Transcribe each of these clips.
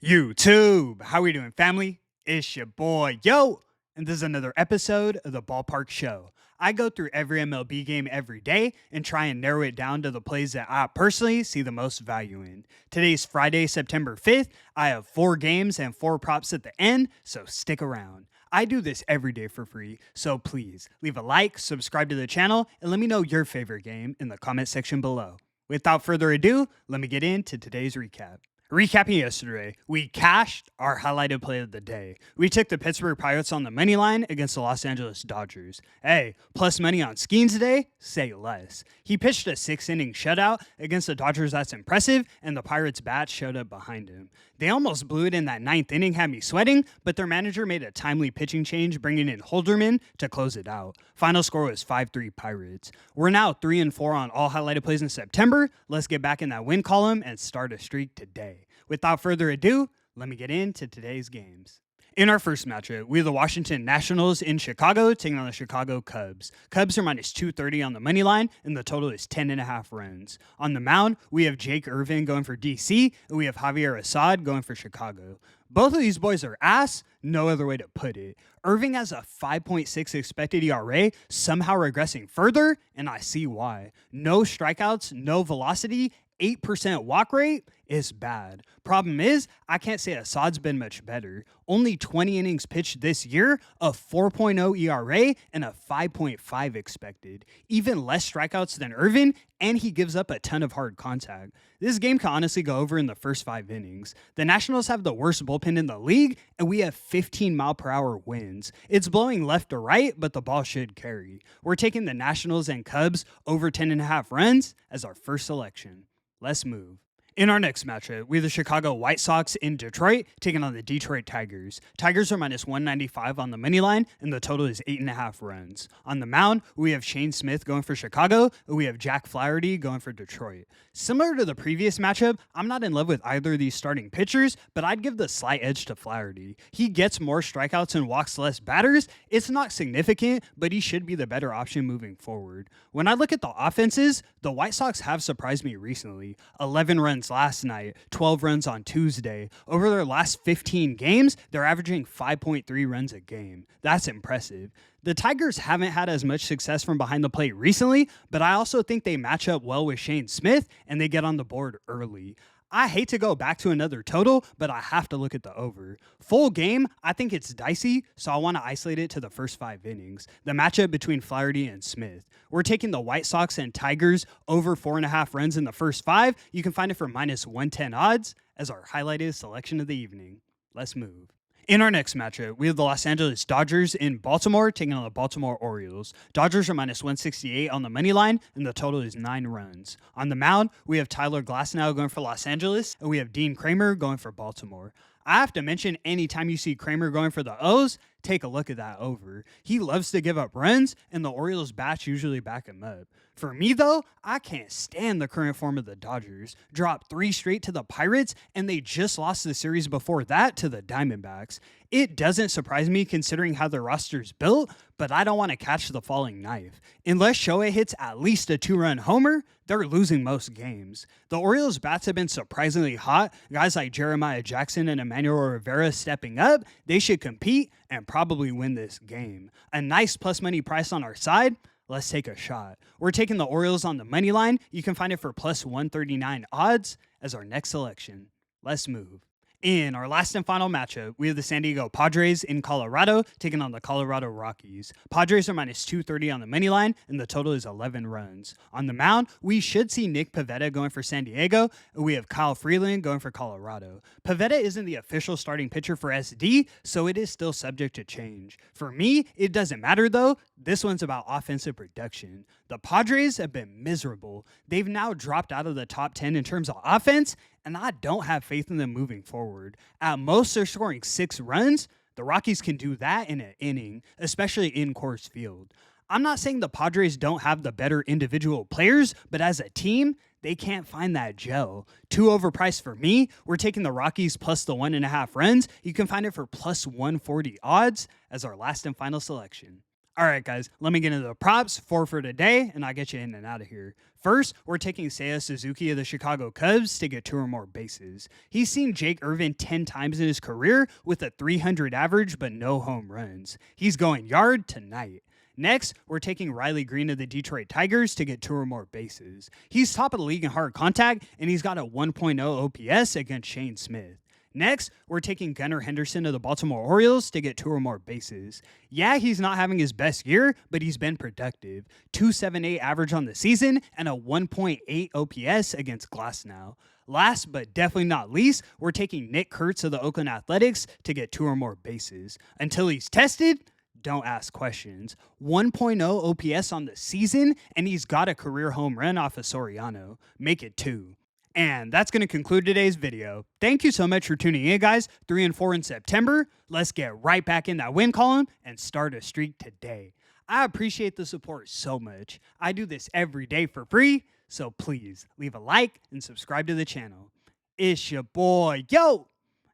YouTube, how we doing, family? It's your boy, yo, and this is another episode of the Ballpark Show. I go through every MLB game every day and try and narrow it down to the plays that I personally see the most value in. Today's Friday, September 5th. I have 4 games and 4 props at the end, so stick around. I do this every day for free, so please leave a like, subscribe to the channel, and let me know your favorite game in the comment section below. Without further ado, let me get into today's recap. Recapping yesterday, we cashed our highlighted play of the day. We took the Pittsburgh Pirates on the money line against the Los Angeles Dodgers. Hey, plus money on Skeens today? Say less. He pitched a 6-inning shutout against the Dodgers. That's impressive, and the Pirates' bat showed up behind him. They almost blew it in that 9th inning, had me sweating, but their manager made a timely pitching change, bringing in Holderman to close it out. Final score was 5-3 Pirates. We're now 3-4 on all highlighted plays in September. Let's get back in that win column and start a streak today. Without further ado, let me get into today's games. In our first matchup, we have the Washington Nationals in Chicago taking on the Chicago Cubs. Cubs are minus 230 on the money line, and the total is 10.5 runs. On the mound, we have Jake Irvin going for DC, and we have Javier Assad going for Chicago. Both of these boys are ass, no other way to put it. Irving has a 5.6 expected ERA, somehow regressing further, and I see why. No strikeouts, no velocity, 8% walk rate is bad. Problem is, I can't say Assad's been much better. Only 20 innings pitched this year, a 4.0 ERA, and a 5.5 expected. Even less strikeouts than Irvin, and he gives up a ton of hard contact. This game can honestly go over in the first 5 innings. The Nationals have the worst bullpen in the league, and we have 15-mile-per-hour winds. It's blowing left to right, but the ball should carry. We're taking the Nationals and Cubs over 10.5 runs as our first selection. Let's move. In our next matchup, we have the Chicago White Sox in Detroit taking on the Detroit Tigers. Tigers are minus 195 on the money line, and the total is 8.5 runs. On the mound, we have Shane Smith going for Chicago, and we have Jack Flaherty going for Detroit. Similar to the previous matchup, I'm not in love with either of these starting pitchers, but I'd give the slight edge to Flaherty. He gets more strikeouts and walks less batters. It's not significant, but he should be the better option moving forward. When I look at the offenses, the White Sox have surprised me recently. 11 runs last night, 12 runs on Tuesday. Over their last 15 games, they're averaging 5.3 runs a game. That's impressive. The Tigers haven't had as much success from behind the plate recently, but I also think they match up well with Shane Smith and they get on the board early. I hate to go back to another total, but I have to look at the over. Full game, I think it's dicey, so I want to isolate it to the first 5 innings. The matchup between Flaherty and Smith. We're taking the White Sox and Tigers over 4.5 runs in the first 5. You can find it for minus 110 odds as our highlighted selection of the evening. Let's move. In our next matchup, we have the Los Angeles Dodgers in Baltimore taking on the Baltimore Orioles. Dodgers are minus 168 on the money line, and the total is 9 runs. On the mound, we have Tyler Glasnow going for Los Angeles, and we have Dean Kramer going for Baltimore. I have to mention, anytime you see Kramer going for the O's, take a look at that over. He loves to give up runs, and the Orioles bats usually back him up. For me, though, I can't stand the current form of the Dodgers. Dropped 3 straight to the Pirates, and they just lost the series before that to the Diamondbacks. It doesn't surprise me considering how their roster's built, but I don't want to catch the falling knife. Unless Shohei hits at least a 2-run homer, they're losing most games. The Orioles' bats have been surprisingly hot. Guys like Jeremiah Jackson and Emmanuel Rivera stepping up, they should compete and probably win this game. A nice plus money price on our side. Let's take a shot. We're taking the Orioles on the money line. You can find it for plus 139 odds as our next selection. Let's move. In our last and final matchup, we have the San Diego Padres in Colorado taking on the Colorado Rockies. Padres are minus 230 on the money line, and the total is 11 runs. On the mound, we should see Nick Pivetta going for San Diego, and we have Kyle Freeland going for Colorado. Pivetta isn't the official starting pitcher for SD, so it is still subject to change. For me, it doesn't matter though. This one's about offensive production. The Padres have been miserable. They've now dropped out of the top 10 in terms of offense, and I don't have faith in them moving forward. At most, they're scoring 6 runs. The Rockies can do that in an inning, especially in Coors Field. I'm not saying the Padres don't have the better individual players, but as a team, they can't find that gel. Too overpriced for me. We're taking the Rockies plus the 1.5 runs. You can find it for plus 140 odds as our last and final selection. All right, guys, let me get into the props for today, and I'll get you in and out of here. First, we're taking Seiya Suzuki of the Chicago Cubs to get 2 or more bases. He's seen Jake Irvin 10 times in his career with a 300 average but no home runs. He's going yard tonight. Next, we're taking Riley Green of the Detroit Tigers to get 2 or more bases. He's top of the league in hard contact, and he's got a 1.0 OPS against Shane Smith. Next, we're taking Gunnar Henderson of the Baltimore Orioles to get 2 or more bases. Yeah, he's not having his best year, but he's been productive. 2.78 average on the season and a 1.8 OPS against Glasnow. Last but definitely not least, we're taking Nick Kurtz of the Oakland Athletics to get 2 or more bases. Until he's tested, don't ask questions. 1.0 OPS on the season, and he's got a career home run off of Soriano. Make it 2. And that's going to conclude today's video. Thank you so much for tuning in, guys. 3 and 4 in September. Let's get right back in that win column and start a streak today. I appreciate the support so much. I do this every day for free, so please leave a like and subscribe to the channel. It's your boy, yo!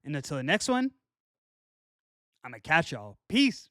And until the next one, I'm going to catch y'all. Peace.